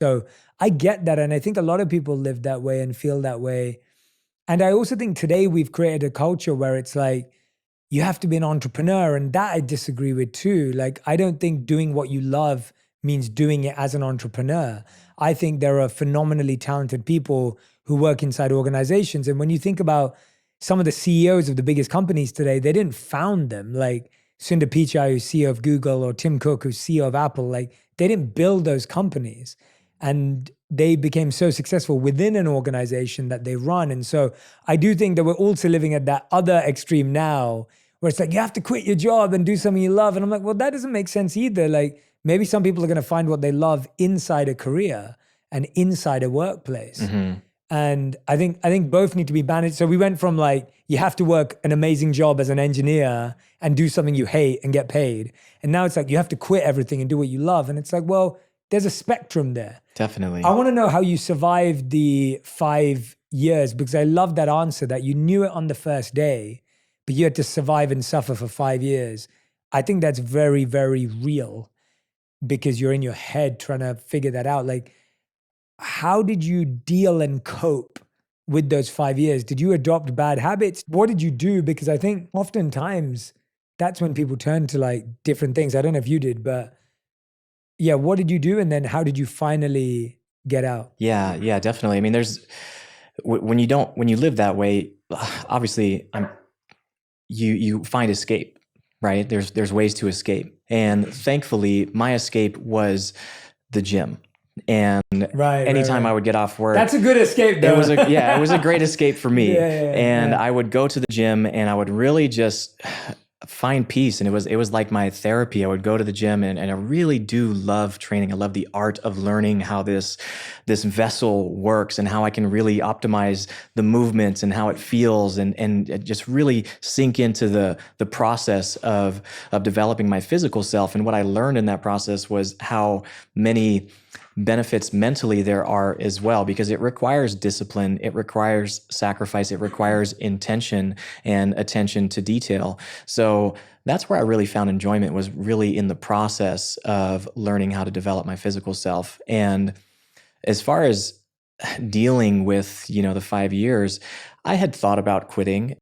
So I get that. And I think a lot of people live that way and feel that way. And I also think today we've created a culture where it's like, you have to be an entrepreneur. And that I disagree with too. Like, I don't think doing what you love means doing it as an entrepreneur. I think there are phenomenally talented people who work inside organizations. And when you think about some of the CEOs of the biggest companies today, they didn't found them. Like Sundar Pichai, who's CEO of Google, or Tim Cook, who's CEO of Apple. Like, they didn't build those companies. And they became so successful within an organization that they run. And so I do think that we're also living at that other extreme now, where it's like, you have to quit your job and do something you love. And I'm like, well, that doesn't make sense either. Like, maybe some people are going to find what they love inside a career and inside a workplace. Mm-hmm. And I think both need to be managed. So we went from like, you have to work an amazing job as an engineer and do something you hate and get paid. And now it's like, you have to quit everything and do what you love. And it's like, well, there's a spectrum there. Definitely. I want to know how you survived the 5 years, because I love that answer, that you knew it on the first day, but you had to survive and suffer for 5 years. I think that's very, very real, because you're in your head trying to figure that out. Like, how did you deal and cope with those 5 years? Did you adopt bad habits? What did you do? Because I think oftentimes that's when people turn to like different things. I don't know if you did, but yeah, what did you do? And then how did you finally get out? Yeah, definitely. I mean, when you live that way, obviously you find escape, right? There's ways to escape. And thankfully my escape was the gym. And anytime I would get off work, that's a good escape though. It was a great escape for me. Yeah. I would go to the gym and I would really just find peace. And it was like my therapy. I would go to the gym and I really do love training. I love the art of learning how this vessel works and how I can really optimize the movements and how it feels and just really sink into the process of developing my physical self. And what I learned in that process was how many benefits mentally there are as well, because it requires discipline, it requires sacrifice, it requires intention and attention to detail. So that's where I really found enjoyment, was really in the process of learning how to develop my physical self. And as far as dealing with, the 5 years, I had thought about quitting.